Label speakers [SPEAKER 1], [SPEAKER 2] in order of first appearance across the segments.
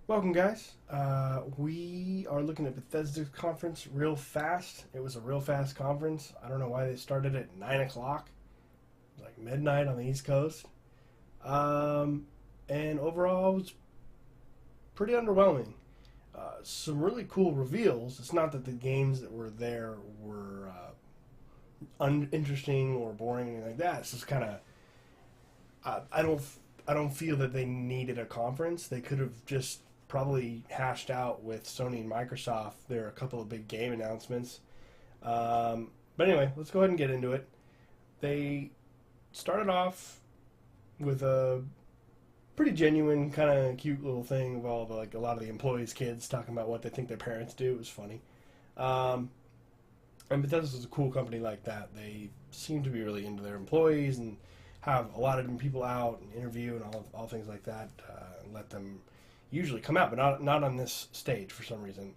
[SPEAKER 1] Welcome, guys. We are looking at Bethesda's conference real fast. It was a real fast conference. I don't know why they started at 9 o'clock. It was like midnight on the East Coast. And overall, it was pretty underwhelming. Some really cool reveals. It's not that the games that were there were uninteresting or boring or anything like that. It's just kind of I don't feel that they needed a conference. They could have just probably hashed out with Sony and Microsoft. There are a couple of big game announcements. But anyway, let's go ahead and get into it. They started off with a pretty genuine, kind of cute little thing of all the, like, a lot of the employees' kids talking about what they think their parents do. It was funny. And Bethesda's a cool company like that. They seem to be really into their employees and have a lot of different people out and interview and all things like that. Let them usually come out, but not on this stage for some reason.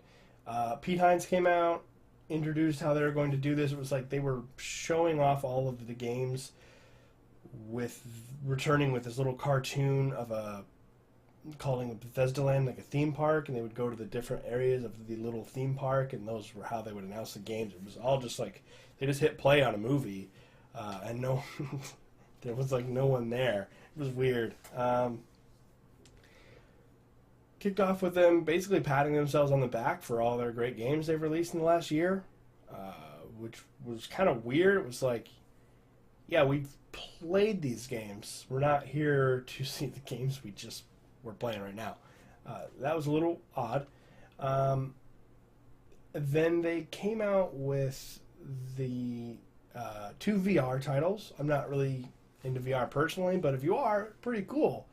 [SPEAKER 1] Pete Hines came out, introduced how they were going to do this. It was like they were showing off all of the games with returning with this little cartoon of calling a Bethesda land like a theme park, and they would go to the different areas of the little theme park, and those were how they would announce the games. It was all just like they just hit play on a movie, and no, there was like no one there. It was weird. Kicked off with them basically patting themselves on the back for all their great games they've released in the last year, which was kind of weird. It was like, yeah, we've played these games. We're not here to see the games we're playing right now. That was a little odd. Then they came out with the 2 VR titles. I'm not really into VR personally, but if you are, pretty cool.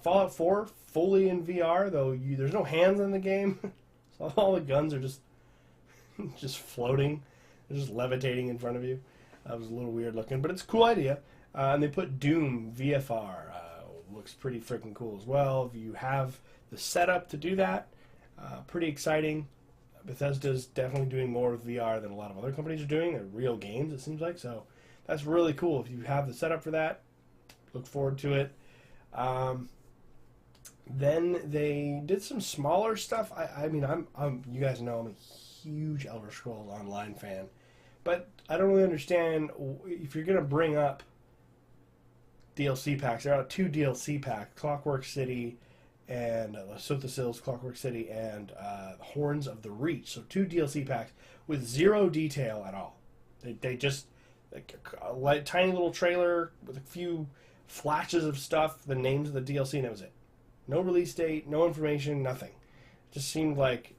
[SPEAKER 1] Fallout 4 fully in VR, though there's no hands in the game, so all the guns are just floating, they're just levitating in front of you. That was a little weird looking, but it's a cool idea. And they put Doom VFR. Looks pretty freaking cool as well. If you have the setup to do that, pretty exciting. Bethesda's definitely doing more with VR than a lot of other companies are doing. They're real games, it seems like, so that's really cool. If you have the setup for that, look forward to it. Then they did some smaller stuff. I mean, you guys know I'm a huge Elder Scrolls Online fan, but I don't really understand if you're gonna bring up DLC packs. There are 2 DLC packs: Clockwork City and Sothasil's Clockwork City and Horns of the Reach. So 2 DLC packs with zero detail at all. They just like a tiny little trailer with a few flashes of stuff, the names of the DLC, and that was it. No release date, no information, nothing. It just seemed like,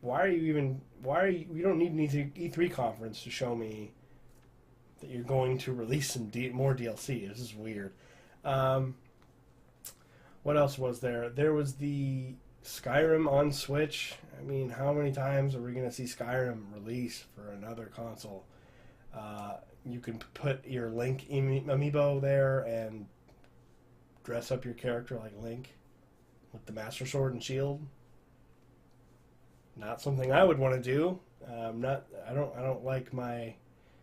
[SPEAKER 1] you don't need an E3 conference to show me that you're going to release some more DLC. This is weird. What else was there? There was the Skyrim on Switch. I mean, how many times are we going to see Skyrim release for another console? You can put your Link amiibo there and dress up your character like Link with the Master Sword and Shield. Not something I would want to do. I don't like my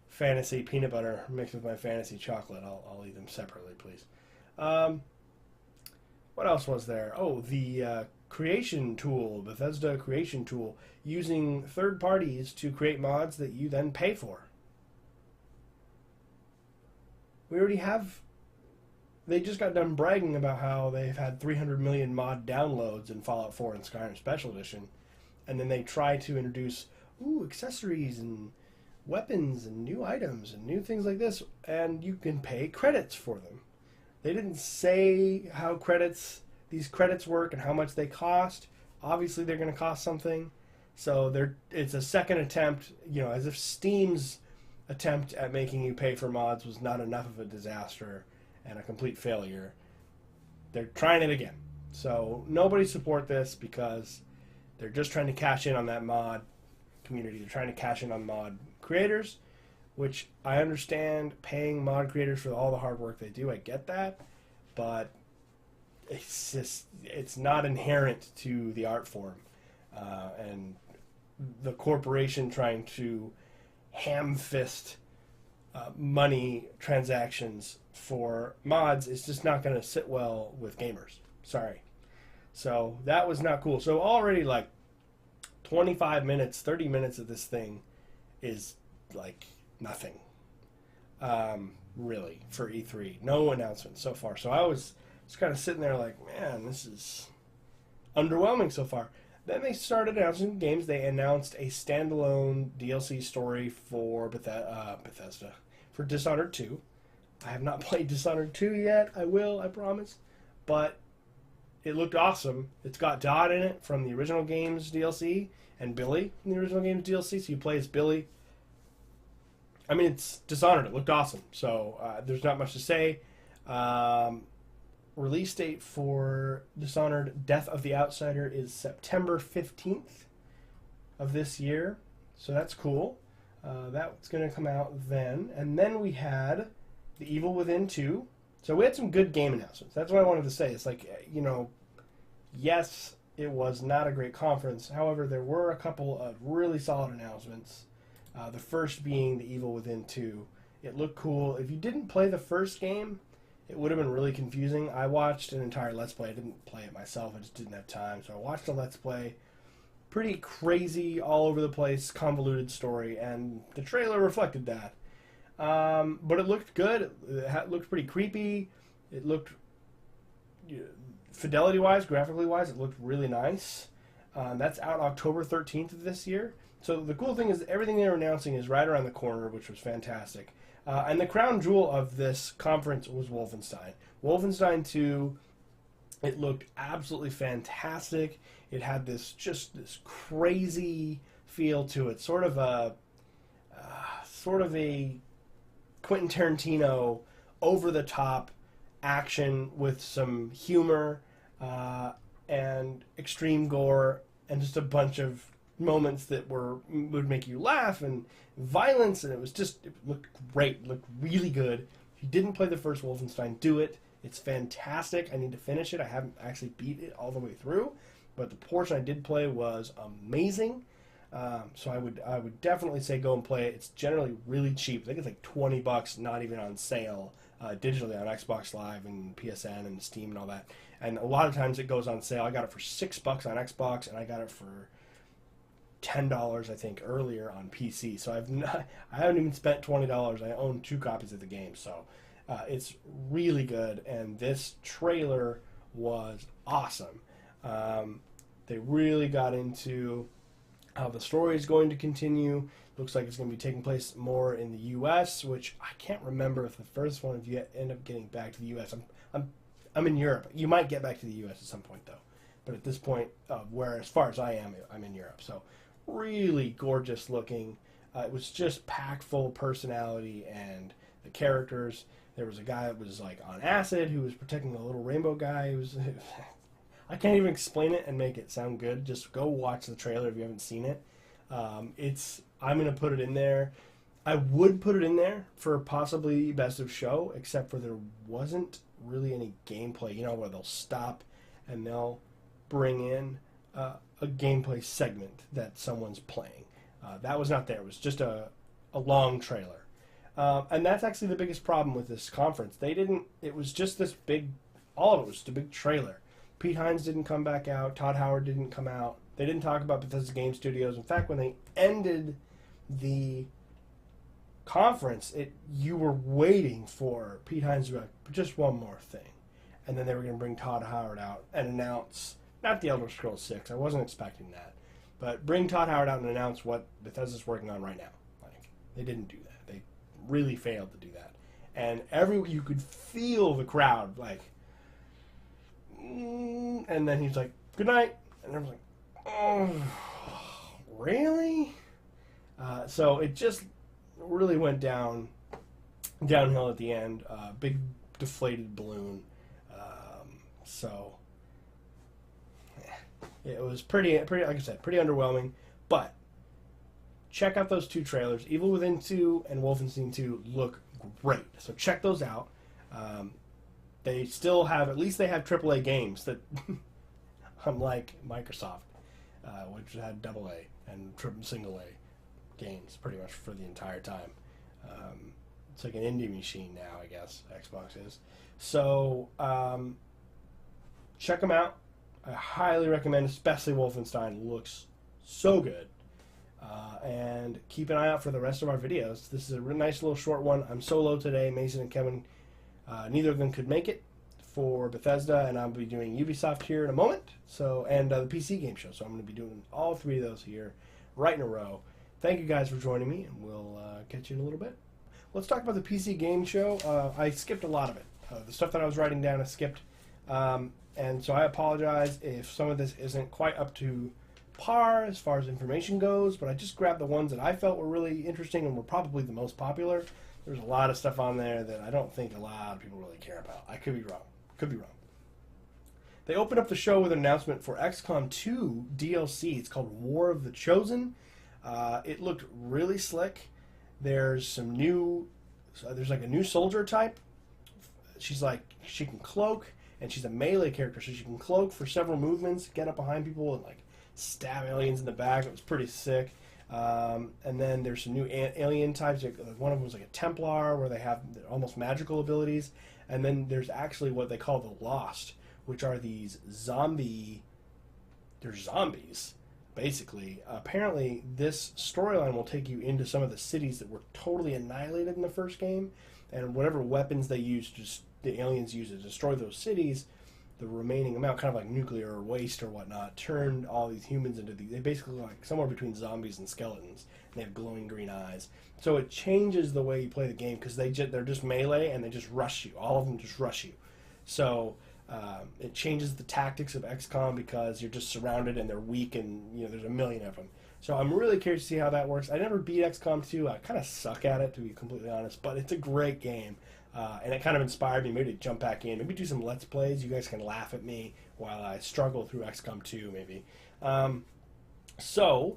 [SPEAKER 1] fantasy peanut butter mixed with my fantasy chocolate. I'll eat them separately, please. What else was there? Oh, the creation tool, Bethesda creation tool, using third parties to create mods that you then pay for. We already have. They just got done bragging about how they've had 300 million mod downloads in Fallout 4 and Skyrim Special Edition, and then they try to introduce accessories and weapons and new items and new things like this, and you can pay credits for them. They didn't say how these credits work and how much they cost. Obviously, they're going to cost something, so it's a second attempt. As if Steam's attempt at making you pay for mods was not enough of a disaster and a complete failure. They're trying it again. So nobody support this because they're just trying to cash in on that mod community. They're trying to cash in on mod creators, which I understand, paying mod creators for all the hard work they do. I get that, but it's not inherent to the art form. And the corporation trying to ham-fist money transactions for mods is just not going to sit well with gamers. Sorry. So that was not cool. So already like 25 minutes, 30 minutes of this thing is like nothing, really, for E3. No announcements so far. So I was just kind of sitting there like, man, this is underwhelming so far. Then they started announcing games. They announced a standalone DLC story for Bethesda, for Dishonored 2. I have not played Dishonored 2 yet. I will, I promise. But it looked awesome. It's got Dodd in it from the original games DLC and Billy from the original games DLC. So you play as Billy. I mean, it's Dishonored. It looked awesome. So there's not much to say. Release date for Dishonored Death of the Outsider is September 15th of this year. So that's cool. That's going to come out then. And then we had The Evil Within 2. So we had some good game announcements. That's what I wanted to say. It's like, yes, it was not a great conference. However, there were a couple of really solid announcements. The first being The Evil Within 2. It looked cool. If you didn't play the first game, it would have been really confusing. I watched an entire Let's Play. I didn't play it myself. I just didn't have time. So I watched a Let's Play. Pretty crazy, all over the place, convoluted story. And the trailer reflected that. But it looked good. It looked pretty creepy. It looked, fidelity-wise, graphically-wise, it looked really nice. That's out October 13th of this year. So the cool thing is everything they're announcing is right around the corner, which was fantastic. And the crown jewel of this conference was Wolfenstein. Wolfenstein 2, it looked absolutely fantastic. It had this crazy feel to it, sort of a Quentin Tarantino over-the-top action with some humor and extreme gore and just a bunch of moments that would make you laugh and violence, and it looked great. It looked really good. If you didn't play the first Wolfenstein, do it. It's fantastic. I need to finish it. I haven't actually beat it all the way through, but the portion I did play was amazing. So I would definitely say go and play it. It's generally really cheap. I think it's like $20, not even on sale, digitally on Xbox Live and PSN and Steam and all that. And a lot of times it goes on sale. I got it for $6 on Xbox, and I got it for $10, I think, earlier on PC. So I haven't even spent $20. I own 2 copies of the game, so it's really good. And this trailer was awesome. They really got into how the story is going to continue. Looks like it's going to be taking place more in the U.S., which I can't remember if the first one, if you end up getting back to the U.S. I'm in Europe. You might get back to the U.S. at some point, though. But at this point, as far as I am, I'm in Europe. So really gorgeous looking. It was just packed full of personality and the characters. There was a guy that was like on acid who was protecting the little rainbow guy. It was I can't even explain it and make it sound good. Just go watch the trailer if you haven't seen it. I'm going to put it in there. I would put it in there for possibly best of show, except for there wasn't really any gameplay, where they'll stop and they'll bring in a gameplay segment that someone's playing. That was not there. It was just a long trailer. And that's actually the biggest problem with this conference. It was just this big, all of it was just a big trailer. Pete Hines didn't come back out. Todd Howard didn't come out. They didn't talk about Bethesda Game Studios. In fact, when they ended the conference, you were waiting for Pete Hines to be like, just one more thing. And then they were going to bring Todd Howard out and announce, not the Elder Scrolls 6, I wasn't expecting that, but bring Todd Howard out and announce what Bethesda's working on right now. Like, they didn't do that. They really failed to do that. And you could feel the crowd, like, and then he's like, good night. And I was like, oh, really? So it just really went downhill at the end. Big deflated balloon. So it was pretty, like I said, pretty underwhelming. But check out those 2 trailers. Evil Within 2 and Wolfenstein 2 look great. So check those out. They still have, at least they have AAA games that, unlike Microsoft, which had AA and single A games pretty much for the entire time. It's like an indie machine now, I guess, Xbox is. So check them out. I highly recommend, especially Wolfenstein. Looks so good. And keep an eye out for the rest of our videos. This is a real nice little short one. I'm solo today. Mason and Kevin, neither of them could make it for Bethesda, and I'll be doing Ubisoft here in a moment. So, and the PC game show. So I'm going to be doing all three of those here right in a row. Thank you guys for joining me, and we'll catch you in a little bit. Let's talk about the PC game show. I skipped a lot of it. The stuff that I was writing down I skipped. And so I apologize if some of this isn't quite up to par as far as information goes, but I just grabbed the ones that I felt were really interesting and were probably the most popular. There's a lot of stuff on there that I don't think a lot of people really care about. I could be wrong. Could be wrong. They opened up the show with an announcement for XCOM 2 DLC. It's called War of the Chosen. It looked really slick. There's some new, there's like a new soldier type. She's like, she can cloak, and she's a melee character, so she can cloak for several movements, get up behind people, and like stab aliens in the back. It was pretty sick. And then there's some new alien types. One of them was like a Templar, where they have almost magical abilities. And then there's actually what they call the Lost, which are these they're zombies, basically. Apparently, this storyline will take you into some of the cities that were totally annihilated in the first game, and whatever weapons they use, the aliens use to destroy those cities, the remaining amount, kind of like nuclear waste or whatnot, turned all these humans into they basically look like somewhere between zombies and skeletons, and they have glowing green eyes. So it changes the way you play the game, because they're just melee and they just rush you. All of them just rush you. So it changes the tactics of XCOM, because you're just surrounded and they're weak, and there's a million of them. So I'm really curious to see how that works. I never beat XCOM 2. I kind of suck at it, to be completely honest, but it's a great game. And it kind of inspired me maybe to jump back in, maybe do some Let's Plays. You guys can laugh at me while I struggle through XCOM 2, maybe. So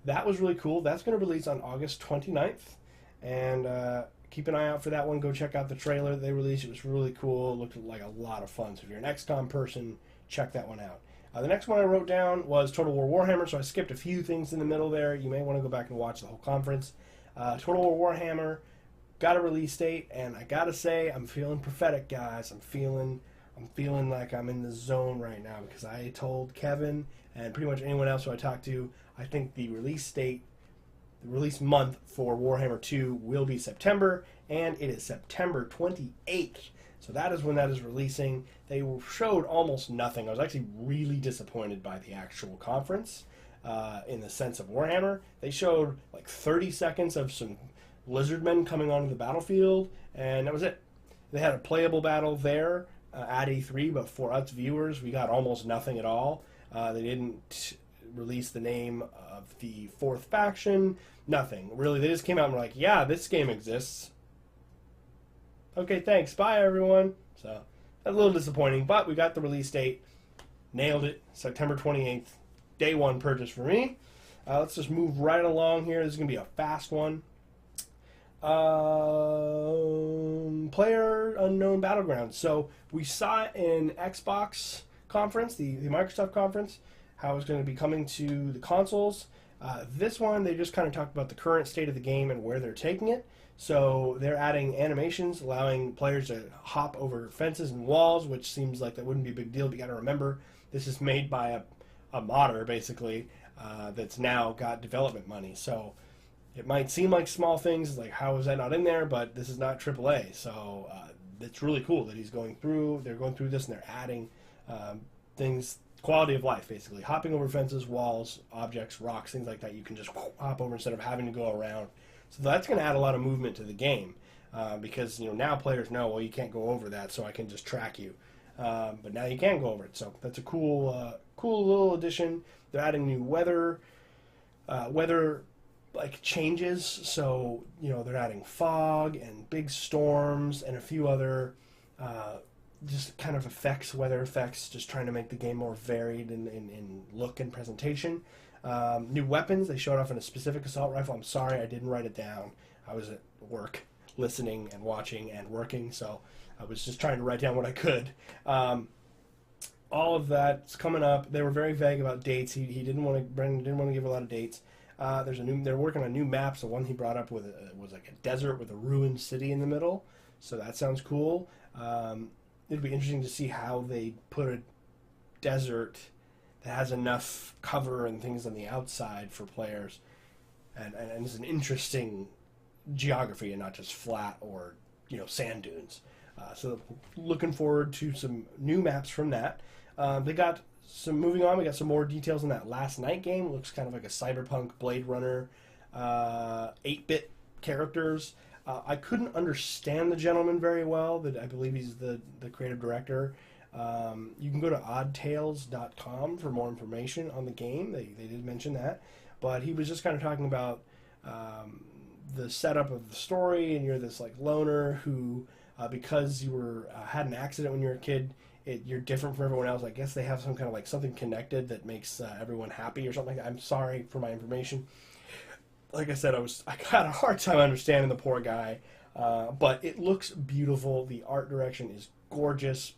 [SPEAKER 1] that was really cool. That's going to release on August 29th. And keep an eye out for that one. Go check out the trailer they released. It was really cool. It looked like a lot of fun. So if you're an XCOM person, check that one out. The next one I wrote down was Total War Warhammer, so I skipped a few things in the middle there. You may want to go back and watch the whole conference. Total War Warhammer got a release date, and I gotta say, I'm feeling prophetic, guys. I'm feeling like I'm in the zone right now, because I told Kevin and pretty much anyone else who I talked to, I think the release date, the release month for Warhammer 2 will be September, and it is September 28th. So that is when that is releasing. They showed almost nothing. I was actually really disappointed by the actual conference in the sense of Warhammer. They showed like 30 seconds of some lizardmen coming onto the battlefield, and that was it. They had a playable battle there at E3, but for us viewers, we got almost nothing at all. They didn't release the name of the fourth faction, nothing. Really, they just came out and were like, yeah, this game exists. Okay, thanks. Bye, everyone. So, that's a little disappointing, but we got the release date. Nailed it. September 28th. Day one purchase for me. Let's just move right along here. This is going to be a fast one. Player Unknown Battlegrounds. So, we saw it in Xbox conference, the Microsoft conference, how it's going to be coming to the consoles. This one, they just kind of talked about the current state of the game and where they're taking it. So they're adding animations, allowing players to hop over fences and walls, which seems like that wouldn't be a big deal. But you got to remember, this is made by a modder, basically, that's now got development money. So it might seem like small things, like how is that not in there? But this is not AAA, so it's really cool that he's going through. They're going through this and they're adding things, quality of life, basically, hopping over fences, walls, objects, rocks, things like that. You can just hop over instead of having to go around. So that's going to add a lot of movement to the game, because now players know, well, you can't go over that, so I can just track you. But now you can go over it, so that's a cool little addition. They're adding new weather like changes. So they're adding fog and big storms and a few other just kind of weather effects, just trying to make the game more varied in look and presentation. New weapons. They showed off in a specific assault rifle. I'm sorry I didn't write it down. I was at work listening and watching and working, so I was just trying to write down what I could. All of that's coming up. They were very vague about dates. Brendan didn't want to give a lot of dates. They're working on new maps. The one he brought up was like a desert with a ruined city in the middle, so that sounds cool. It'd be interesting to see how they put desert that has enough cover and things on the outside for players, and it's an interesting geography and not just flat or sand dunes. So looking forward to some new maps from that. They got some moving on. We got some more details on that Last Night game. It looks kind of like a cyberpunk Blade Runner 8-bit characters. I couldn't understand the gentleman very well. I believe he's the creative director. You can go to oddtales.com for more information on the game. They did mention that. But he was just kind of talking about the setup of the story, and you're this like loner who, because you had an accident when you were a kid, you're different from everyone else. I guess they have some kind of like something connected that makes everyone happy or something like that. I'm sorry for my information. Like I said, I got a hard time understanding the poor guy, but it looks beautiful. The art direction is gorgeous.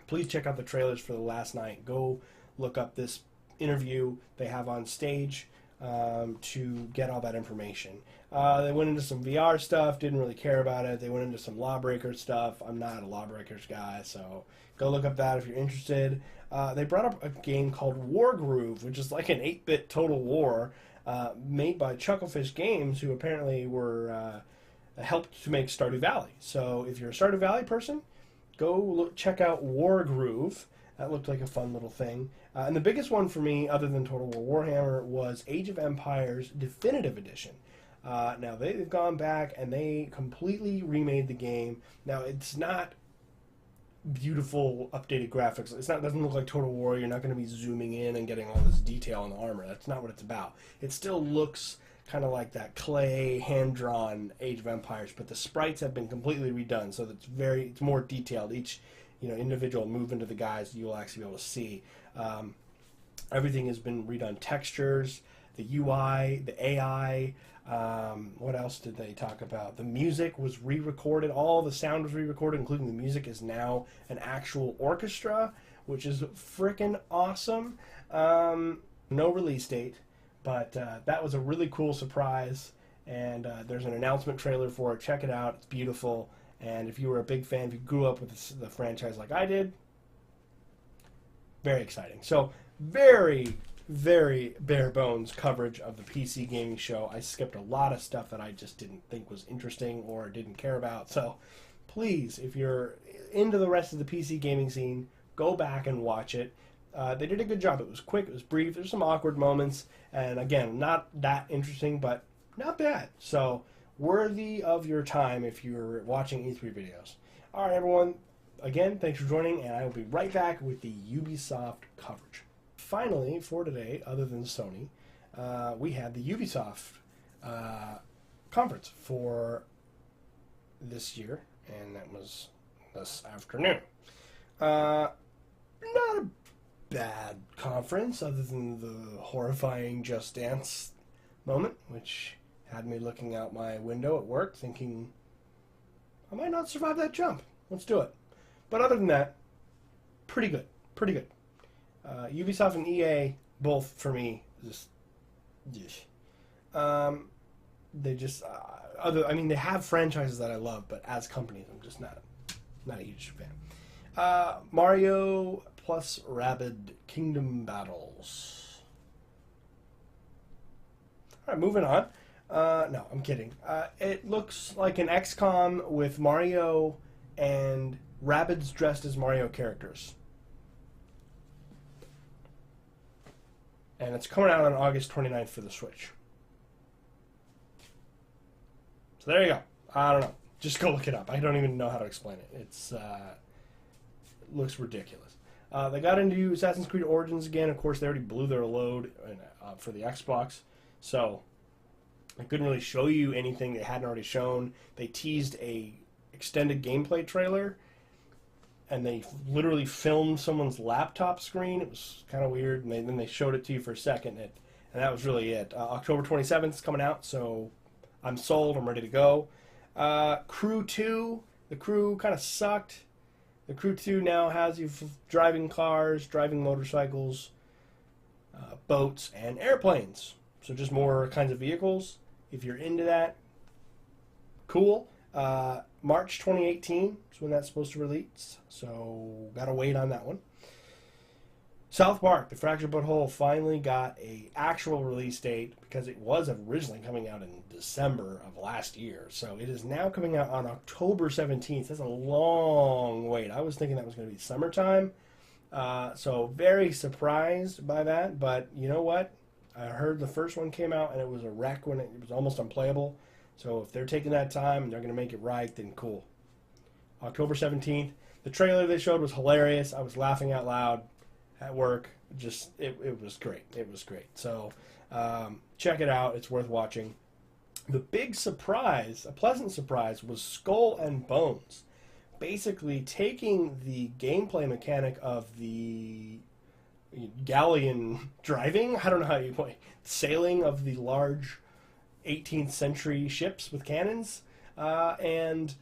[SPEAKER 1] Please check out the trailers for the Last Night. Go look up this interview they have on stage to get all that information. They went into some VR stuff, didn't really care about it. They went into some Lawbreakers stuff. I'm not a Lawbreakers guy, so go look up that if you're interested. They brought up a game called Wargroove, which is like an 8-bit Total War made by Chucklefish Games, who apparently were helped to make Stardew Valley. So if you're a Stardew Valley person, go check out Wargroove. That looked like a fun little thing. And the biggest one for me, other than Total War Warhammer, was Age of Empires Definitive Edition. Now, they've gone back and they completely remade the game. Now, it's not beautiful, updated graphics. It doesn't look like Total War. You're not going to be zooming in and getting all this detail on the armor. That's not what it's about. It still looks kind of like that clay, hand-drawn Age of Empires, but the sprites have been completely redone, so it's more detailed. Each individual movement of the guys you'll actually be able to see. Everything has been redone. Textures, the UI, the AI. What else did they talk about? The music was re-recorded. All the sound was re-recorded, including the music is now an actual orchestra, which is freaking awesome. No release date, but that was a really cool surprise. And there's an announcement trailer for it. Check it out. It's beautiful. And if you were a big fan, if you grew up with the franchise like I did, very exciting. So very, very bare bones coverage of the PC gaming show. I skipped a lot of stuff that I just didn't think was interesting or didn't care about. So please, if you're into the rest of the PC gaming scene, go back and watch it. They did a good job. It was quick. It was brief. There's some awkward moments. And again, not that interesting, but not bad. So worthy of your time if you're watching E3 videos. All right, everyone. Again, thanks for joining, and I will be right back with the Ubisoft coverage. Finally, for today, other than Sony, we had the Ubisoft conference for this year, and that was this afternoon. Not a bad conference, other than the horrifying Just Dance moment, which had me looking out my window at work thinking, I might not survive that jump. Let's do it. But other than that, pretty good. Pretty good. Ubisoft and EA, both for me, just... they just... they have franchises that I love, but as companies, I'm just not a huge fan. Mario plus Rabbids Kingdom Battles. Alright, moving on. No, I'm kidding. It looks like an XCOM with Mario and Rabbids dressed as Mario characters. And it's coming out on August 29th for the Switch. So there you go. I don't know. Just go look it up. I don't even know how to explain it. It looks ridiculous. They got into Assassin's Creed Origins again. Of course, they already blew their load for the Xbox. So I couldn't really show you anything they hadn't already shown. They teased a extended gameplay trailer, and they literally filmed someone's laptop screen. It was kind of weird, and then they showed it to you for a second, and that was really it. October 27th is coming out, so I'm sold. I'm ready to go. Crew 2, the Crew kind of sucked. The Crew 2 now has you driving cars, driving motorcycles, boats, and airplanes. So just more kinds of vehicles. If you're into that, cool. March 2018 is when that's supposed to release, so gotta wait on that one. South Park, The Fractured But Whole, finally got a actual release date because it was originally coming out in December of last year. So it is now coming out on October 17th. That's a long wait. I was thinking that was going to be summertime. So very surprised by that. But you know what? I heard the first one came out and it was a wreck when it was almost unplayable. So if they're taking that time and they're going to make it right, then cool. October 17th. The trailer they showed was hilarious. I was laughing out loud at work. Just it was great. It was great. So check it out. It's worth watching. The big surprise, a pleasant surprise, was Skull and Bones. Basically taking the gameplay mechanic of the galleon driving, I don't know how you play, sailing of the large 18th century ships with cannons, and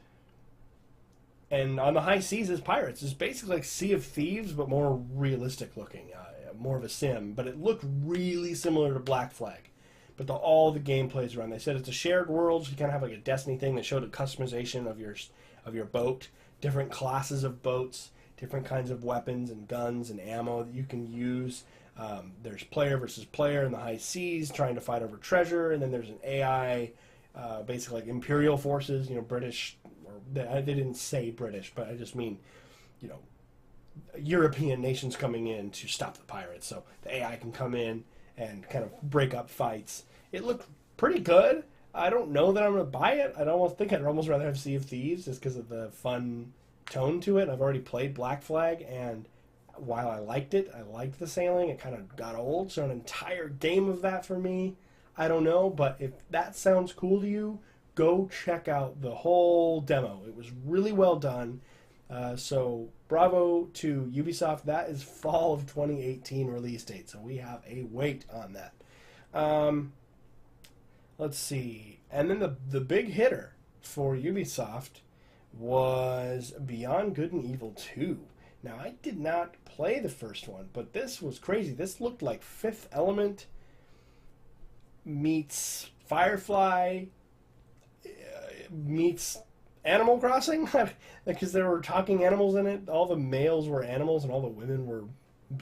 [SPEAKER 1] on the high seas as pirates. It's basically like Sea of Thieves, but more realistic looking, more of a sim. But it looked really similar to Black Flag. But all the gameplay's around. They said it's a shared world, so you kind of have like a Destiny thing that showed a customization of your boat, different classes of boats, different kinds of weapons and guns and ammo that you can use. There's player versus player in the high seas trying to fight over treasure, and then there's an AI, basically like Imperial forces, British. They didn't say British, but I just mean, European nations coming in to stop the pirates. So the AI can come in and kind of break up fights. It looked pretty good. I don't know that I'm going to buy it. I'd almost rather have Sea of Thieves just because of the fun tone to it. I've already played Black Flag, and while I liked it, I liked the sailing, it kind of got old. So an entire game of that for me, I don't know. But if that sounds cool to you, go check out the whole demo. It was really well done. So bravo to Ubisoft. That is fall of 2018 release date. So we have a wait on that. Let's see. And then the big hitter for Ubisoft was Beyond Good and Evil 2. Now, I did not play the first one, but this was crazy. This looked like Fifth Element meets Firefly meets Animal Crossing, because there were talking animals in it. All the males were animals and all the women were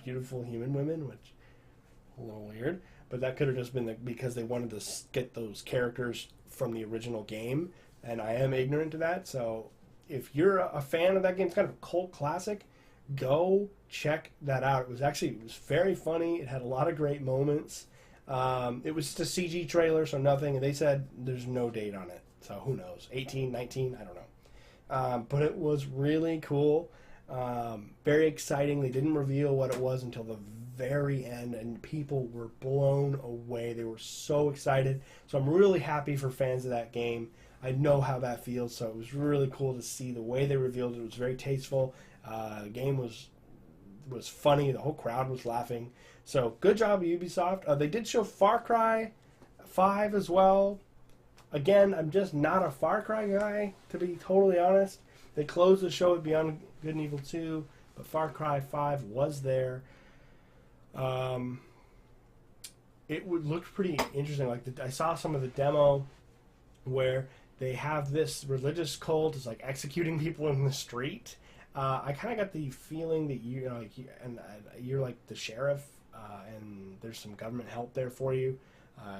[SPEAKER 1] beautiful human women, which is a little weird. But that could have just been because they wanted to get those characters from the original game, and I am ignorant to that. So if you're a fan of that game, it's kind of a cult classic, go check that out. It was very funny. It had a lot of great moments. It was just a CG trailer, so nothing. And they said there's no date on it. So who knows? 18, 19, I don't know. But it was really cool. Very exciting. They didn't reveal what it was until the very end, and people were blown away. They were so excited. So I'm really happy for fans of that game. I know how that feels, so it was really cool to see the way they revealed it. It was very tasteful. The game was funny. The whole crowd was laughing. So good job, Ubisoft. They did show Far Cry 5 as well. Again, I'm just not a Far Cry guy, to be totally honest. They closed the show with Beyond Good and Evil 2, but Far Cry 5 was there. It looked pretty interesting. I saw some of the demo where they have this religious cult is like executing people in the street. I kind of got the feeling that you're like the sheriff, and there's some government help there for you.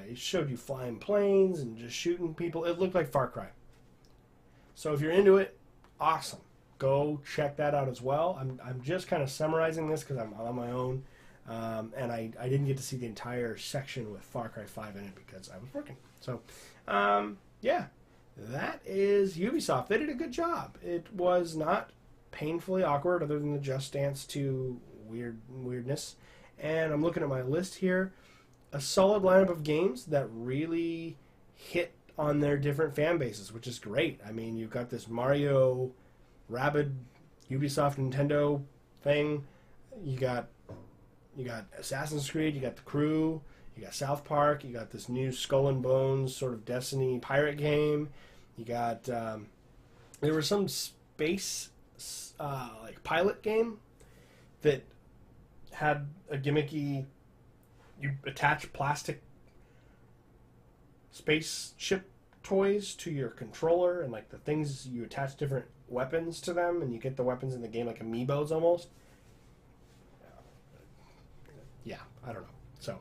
[SPEAKER 1] It showed you flying planes and just shooting people. It looked like Far Cry. So if you're into it, awesome. Go check that out as well. I'm just kind of summarizing this because I'm on my own, and I didn't get to see the entire section with Far Cry 5 in it because I was working. So, yeah, that is Ubisoft. They did a good job. It was not painfully awkward other than the Just Dance 2 weirdness. And I'm looking at my list here. A solid lineup of games that really hit on their different fan bases, which is great. I mean, you've got this Mario, Rabbids, Ubisoft, Nintendo thing. You got Assassin's Creed. You got The Crew. You got South Park. You got this new Skull and Bones sort of Destiny pirate game. You got there was some space like pilot game that had a gimmicky. You attach plastic spaceship toys to your controller, and like the things you attach different weapons to them, and you get the weapons in the game like amiibos almost. yeah, I don't know. So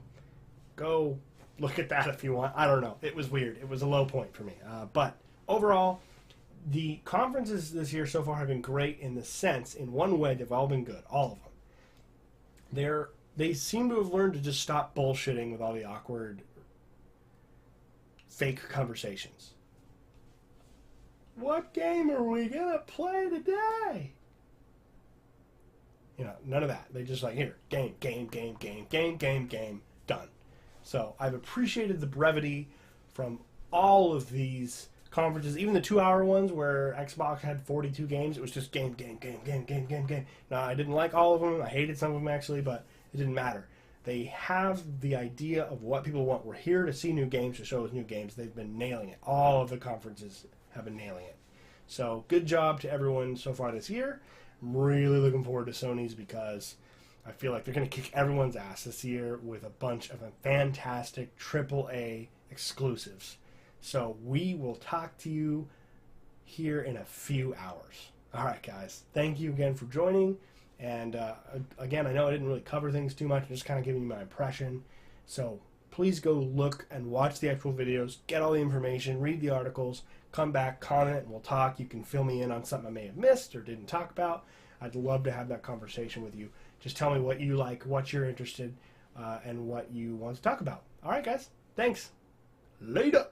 [SPEAKER 1] go look at that if you want. I don't know. It was weird. It was a low point for me. But overall, the conferences this year so far have been great in the sense, in one way, they've all been good. All of them. They seem to have learned to just stop bullshitting with all the awkward, fake conversations. What game are we going to play today? You know, none of that. They just like, here, game, done. So I've appreciated the brevity from all of these conferences, even the 2-hour ones where Xbox had 42 games. It was just game. Now, I didn't like all of them. I hated some of them, actually, but it didn't matter. They have the idea of what people want. We're here to see new games, to show us new games. They've been nailing it. All of the conferences have been nailing it. So good job to everyone so far this year. I'm really looking forward to Sony's because I feel like they're going to kick everyone's ass this year with a bunch of fantastic AAA exclusives. So we will talk to you here in a few hours. All right, guys. Thank you again for joining. And again, I know I didn't really cover things too much. I'm just kind of giving you my impression. So please go look and watch the actual videos, get all the information, read the articles, come back, comment, and we'll talk. You can fill me in on something I may have missed or didn't talk about. I'd love to have that conversation with you. Just tell me what you like, what you're interested, and what you want to talk about. All right, guys. Thanks. Later.